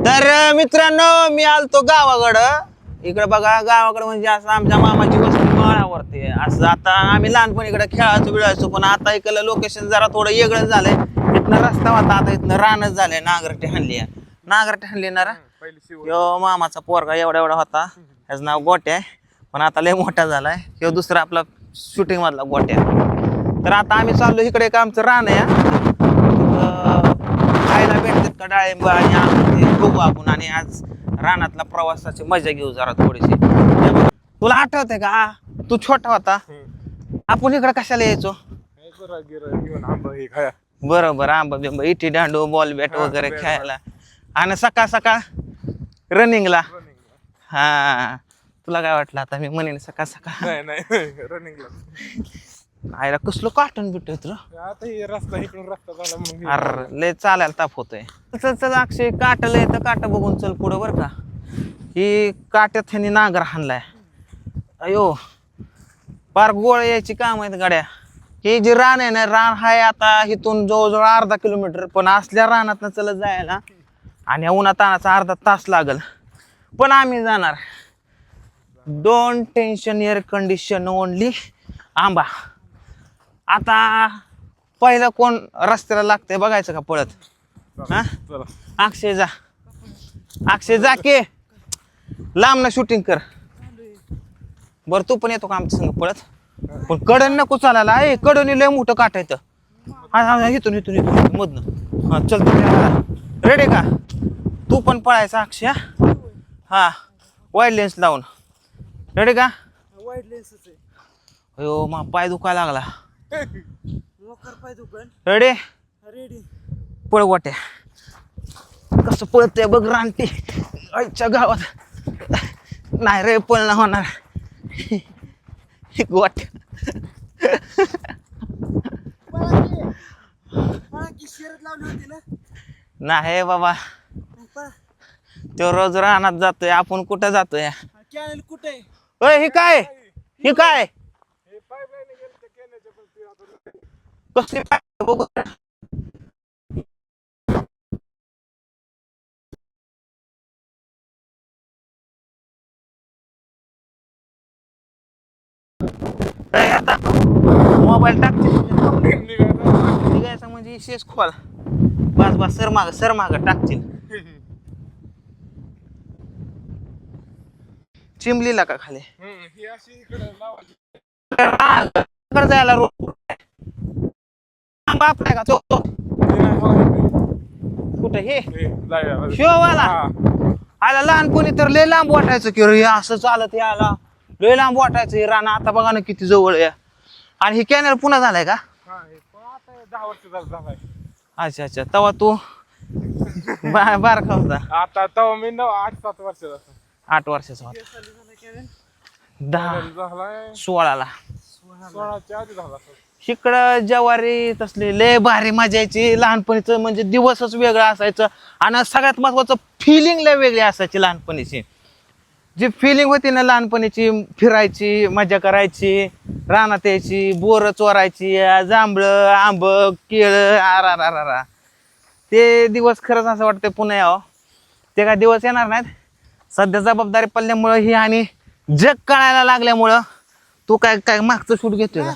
तर मित्रांनो मी आलतो गावाकडं इकडे बघा गावाकडे म्हणजे असं आमच्या मामाची वस्ती मळावरती असं आता आम्ही लहानपणी इकडे खेळायचो बिळायचो पण आता इकडलं लोकेशन जरा थोडं वेगळं झालंय इथनं रस्ता होता आता इथनं रानच झालंय नांगरटी हाणली ना यो मामाचा पोरगा एवढा एवढा होता त्याचं नाव गोट्या पण आता लय मोठा झालाय किंवा दुसरा आपला शूटिंग मधला गोट्या तर आता आम्ही चाललो इकडे एक आमचं रान आहे खायला भेटतात का डाळिंब आणि आम्ही बघू आपण आणि आज रानातला प्रवासाची मजा घेऊ जरा थोडीशी तुला आठवतंय का तू छोटा होता आपण इकडे कशाला यायचो बरोबर आंबा बिंब इटी दांडू बॉल बॅट वगैरे खेळायला आणि सकाळ सकाळ रनिंगला हा तुला काय वाटलं आता मी म्हणेन सकाळ सकाळ रनिंगला आयला कसलं काटून भेटतोय तुला आता हे रस्ता इकडून रस्ता झाला मग अरे लय चालायला ताप होतोय चल चल अक्षय काटलं तर काट बघून चल पुढं बरं का ही काट्यात ह्यानी नांगर हाणलाय अयो पार गोळ यायची काम आहेत गाड्या ही जी रान आहे ना रान हाय आता इथून जवळजवळ अर्धा किलोमीटर पण असल्या रानात चलत जायला आणि उन्हातानाचा अर्धा तास लागल पण आम्ही जाणार don't tension air condition only आंबा आता पहिलं कोण रस्त्याला लागतंय बघायचं का पळत हा अक्षय जा के लांब ना शूटिंग कर बर तू पण येतो का आमच्या संग पळत पण कडन नको चालायला ए कडन लय मोठं काट येतं हा इथून मधनं हा चल रेडी का तू पण पळायचा अक्षय हा वाईड लेन्स लावून रेडी का वाईट लेन्सच आहे अयो मा पाय दुखायला लागला पाय दुकान रेडी रेडी पळ गोट्या कसं पळतंय बघ रानटी आईच्या गावात नाही रे पळणं होणार गोट्या शर्यत लावली होती ना नाही बाबा तो रोज रानात जातोय आपण कुठं जातोय कॅनल कुठे ओय हे काय कसली बघू मोबाईल टाकते निघायचं म्हणजे शेष खोल बस सर माग टाकतील चिमलीला का खाली जायला रोड आपलाय का तो कुठं हे शिववाला आला लहानपणी तर लय लांब वाटायचं की रे असं चालत याला लय लांब वाटायचं हे रान आता बघा ना किती जवळ आहे आणि हे कॅनल पुन्हा झालाय का 10 वर्ष झालाय अच्छा तवा तू बारका होता आता तवा मी 8-7 वर्षाचा 8 वर्षाचा होता 16ला 16च्या आधी झाला इकडं ज्वारी तसली लय भारी मजा यायची लहानपणीचं म्हणजे दिवसच वेगळं असायचं आणि सगळ्यात महत्वाचं फिलिंग लय वेगळी असायची लहानपणीची जी फिलिंग होती ना लहानपणीची फिरायची मजा करायची रानात यायची बोरं चोरायची जांभळं आंब केळं आरा ते दिवस खरंच असं वाटतं पुन्हा यावं ते काय दिवस येणार नाहीत सध्या जबाबदारी पडल्यामुळं ही आणि जग कळायला लागल्यामुळं तू काय मागचं शूट घेतोय का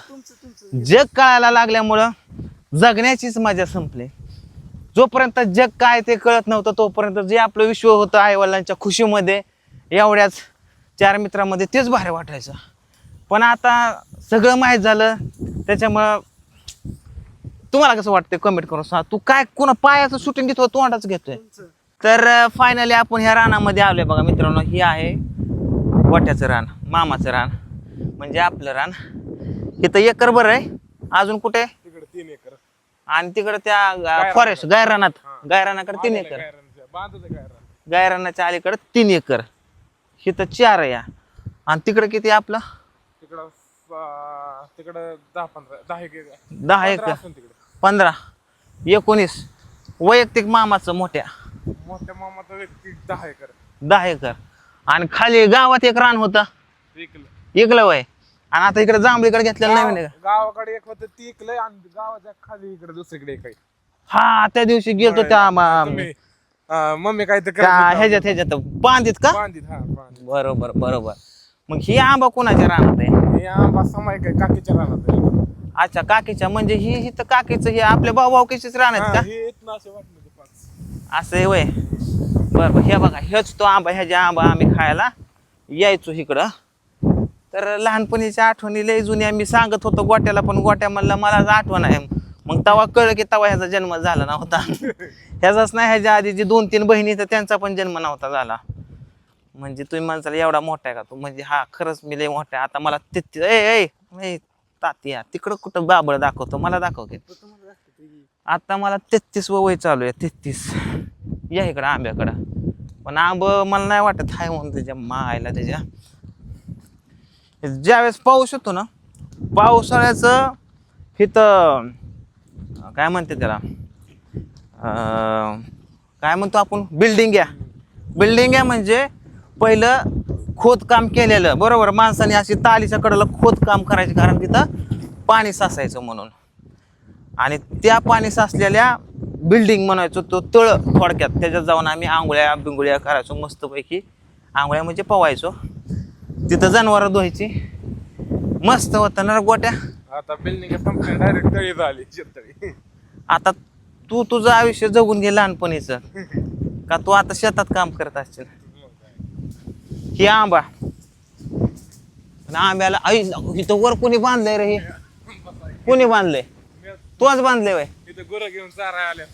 जग कळायला लागल्यामुळं जगण्याचीच मजा संपली जोपर्यंत जग काय ते कळत नव्हतं तोपर्यंत जे आपलं विश्व होतं आईवडिलांच्या खुशीमध्ये एवढ्याच 4 मित्रांमध्ये तेच भारी वाटायचं पण आता सगळं माहीत झालं त्याच्यामुळं तुम्हाला कसं वाटतं कमेंट करून सांग तू काय कोणा पायाचं शूटिंग घेतो तोंडाच घेतोय तर फायनली आपण ह्या रानामध्ये आलोय बघा मित्रांनो ही आहे गोट्याचं रान मामाचं रान म्हणजे आपलं रान इथं एकर बरं आहे अजून कुठे तिकडे 3 एकर आणि तिकडे त्या फॉरेस्ट गायरानाकडे 3 एकर गायरानाच्या अलीकडे 3 एकर इथं 4 आहे आणि तिकडे किती आपलं तिकडं 10 एकर 15 19 वैयक्तिक मामाचं मोठ्या मामाचं व्यक्ती 10 एकर आणि खाली गावात एक रान होतं इकलं वय आणि आता इकडे जांभळीकडे घेतलेलं नवीन आहे गावाकडे एक होतं ती इकलंय आणि गावाच्या खाली इकडे दुसरीकडे एक आहे हा त्या दिवशी गेलतो त्या मम्मी काय तर का ह्याच्यात बांधीत का बांधीत हा बांधीत. बरोबर बरोबर. मग ही आंबा कोणाच्या रानात आहे? हे आंबा समाय काय काकीच्या रानात आहे. अच्छा काकीच्या म्हणजे ही तर काकीचं हे आपल्या भाऊकीचीच रानात हा, का? हे इथनं असे वाटलं ते पाच. असं आहे वय. बरं हे बघा हेच तो आंबा ह्याच्या आंबा आम्ही खायला यायचो इकडं. तर लहानपणीच्या आठवणी लय जुन्या मी सांगत होतो गोट्याला पण गोट्या म्हणलं मला आठवण आहे. मग तवा कळलं की तवा ह्याचा जन्म झाला नव्हता. ह्याचाच नाही ह्याच्या आधी जी 2-3 बहिणी तर त्यांचा पण जन्म नव्हता झाला. म्हणजे तुम्ही म्हणसाल एवढा मोठा आहे का तू म्हणजे हा खरंच मी लय मोठा आहे. आता मला ए तात्या तिकडं कुठं बाबळ दाखवतो मला दाखव की. आता मला 33 वय चालू आहे 33. या इकडं आंब्याकडं. पण आंब मला नाही वाटत हाय म्हणून त्याच्या मायला त्याच्या. ज्यावेळेस पाऊस येतो ना पावसाळ्याचं इथं काय म्हणते त्याला काय म्हणतो आपण बिल्डिंग आहे म्हणजे पहिलं खोदकाम केलेलं बरोबर माणसाने अशी तालीच्या कडेला खोदकाम करायचे कारण तिथं पाणी साचायचं म्हणून. आणि त्या पाणी साचलेल्या बिल्डिंग म्हणायचो तो तळ थोडक्यात त्याच्यात जाऊन आम्ही आंघोळ्या बिंगोळ्या करायचो मस्तपैकी. आंघोळ्या म्हणजे पवायचो तिथं जनावरं धुवायची मस्त होतं ना गोट्या. आता बिल्डिंग संपल्या डायरेक्ट तळी झाली शेततळी. आता तू तुझं आयुष्य जगून घे लहानपणीचं का तू आता शेतात काम करत असशील. ही आंबा आंब्याला आई इथं वर कोणी बांधलंय रे? कोणी बांधलंय? तूच बांधले वय? इथं गुरं घेऊन चारा आल्या.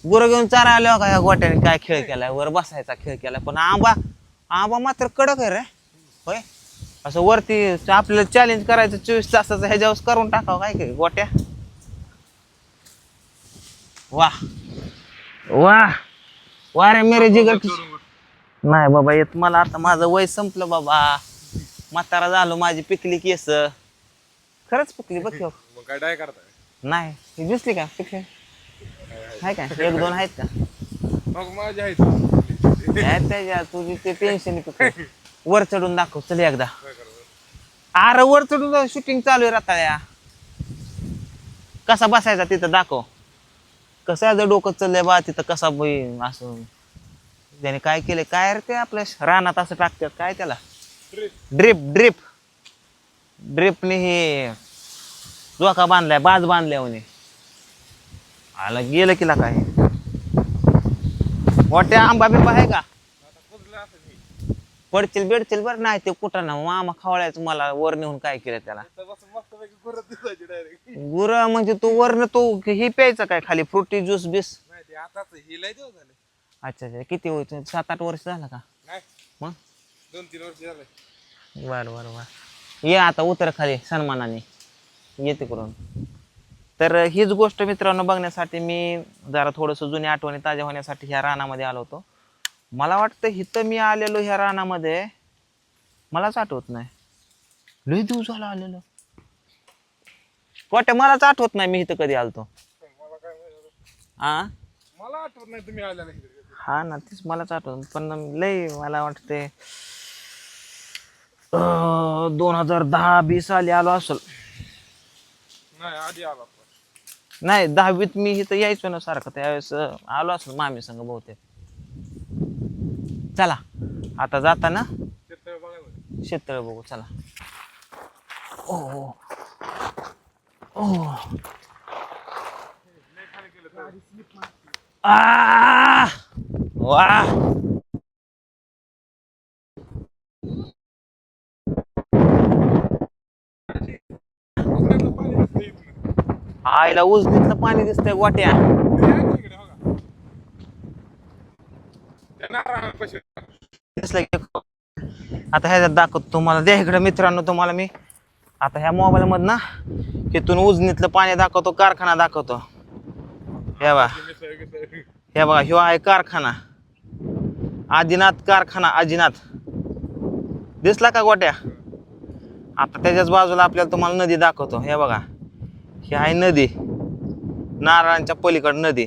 गुरं घेऊन चारा आल्या का ह्या गोट्याने काय खेळ केलाय वर बसायचा खेळ केलाय. पण आंबा मात्र कडक आहे रे होय. असं वरती आपल्याला चॅलेंज करायचं 24 तासाचं ह्याच्यावर करून टाकावं काय काय गोट्या. वाह वाह वा रे मेरे जिगर. नाही बाबा येत मला आता माझं वय संपलं बाबा. म्हातारा झालो माझी पिकली केस खरंच पिकली बघ. मग काय डाय करताय? नाही ही दिसली का पिकली आहे का 1-2 आहेत का? मग माझ्या आहेत. आहेत त्याच्या तुझी ते टेन्शन पिकली. वर चढून दाखव चल एकदा. अरे वर चढून शूटिंग चालू आहे रताळ्या. कसा बसायचा तिथं दाखव. कसं याचं डोकं चाललंय बा तिथं कसा असं त्याने काय केलंय काय रे ते आपल्या रानात असं टाकतात काय त्याला ड्रिपने हे जोका बांधलाय बाज बांधलाय म्हणे. आला गेलं किला काय मोठ्या आंबा बिंबा आहे का? पडतील बेडतील बरं नाही ते कुठं ना मामा खवळायचं मला वर नेऊन काय केलं त्याला. गुरं म्हणजे तू वरनं तू ही प्यायचं काय खाली फ्रुटी ज्यूस बिस? अच्छा अच्छा किती होईल 7-8 वर्ष झालं का? मग 2-3 वर्ष झाले. बर ये आता उतर खाली सन्मानाने येते करून. तर हीच गोष्ट मित्रांनो बघण्यासाठी मी जरा थोडंसं जुन्या आठवणी ताज्या होण्यासाठी ह्या रानामध्ये आलो होतो. मला वाटतं इथं मी आलेलो ह्या रानामध्ये मलाच आठवत नाही लय दिवस झाला आलेलो. वाटतं मलाच आठवत नाही मी इथं कधी आलतो. मला आठवत नाही तुम्ही आल्या नाही. हा ना तीच मलाच आठवत पण लय मला वाटते 2010-20 साली आलो असल. नाही आधी आला. नाही 10वीत मी इथं यायचो ना सारखं त्यावेळेस आलो असेल मामी संग बहुतेक. चला आता जाताना शेततळ बघू चला. ओ वा आईला उजनीतलं पाणी दिसतंय गोट्या. दिसलं की आता ह्याच्यात दाखवतो तुम्हाला. द्या इकडे मित्रांनो तुम्हाला मी आता ह्या मोबाईल मधनं इथून उजनीतलं पाणी दाखवतो कारखाना दाखवतो. हे बघा ह्यो आहे कारखाना आदिनाथ कारखाना आदिनाथ दिसला का गोट्या. आता त्याच्याच बाजूला आपल्याला तुम्हाला नदी दाखवतो. हे बघा ही आहे नदी नारळांच्या पलीकड नदी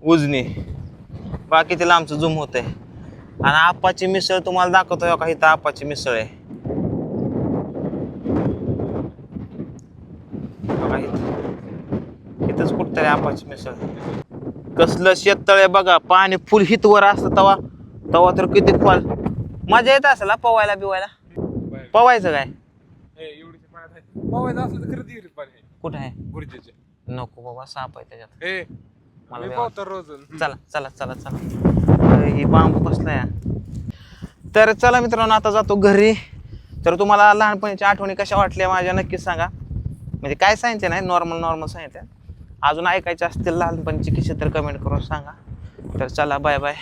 उजनी. बाकी तिला आमचं झूम होतंय. आणि आप्पाची मिसळ तुम्हाला दाखवतो का इथं आप्पाची मिसळ आहे बघा इथंच कुठतरी आप्पाची मिसळ. कसलं शेततळे बघा, पाणी फुल हितवर असतं तवा तवा तर किती खोल. मजा येत असेल हा पवायला बिवायला. बाहेर. पवायचं काय एवढीच्या पाण्यात आहे. पोहायचं असलं तर खरं विहिरीत पाणी आहे. कुठं आहे? गुरुजीचे. नको बाबा, साप आहे त्याच्यात. हे मला मी बी पोहतो रोज. चला चला चला चला. अरे, ही बांबू कसला तर चला मित्रांनो, आता जातो घरी. तर तुम्हाला लहानपणीच्या आठवणी कशा वाटल्या माझ्या नक्कीच सांगा. म्हणजे काय सांगितलं नाही, नॉर्मल सांगितलं. अजून ऐकायचे असतील लहानपणीचे किस्से तर कमेंट करून सांगा. तर चला, बाय बाय.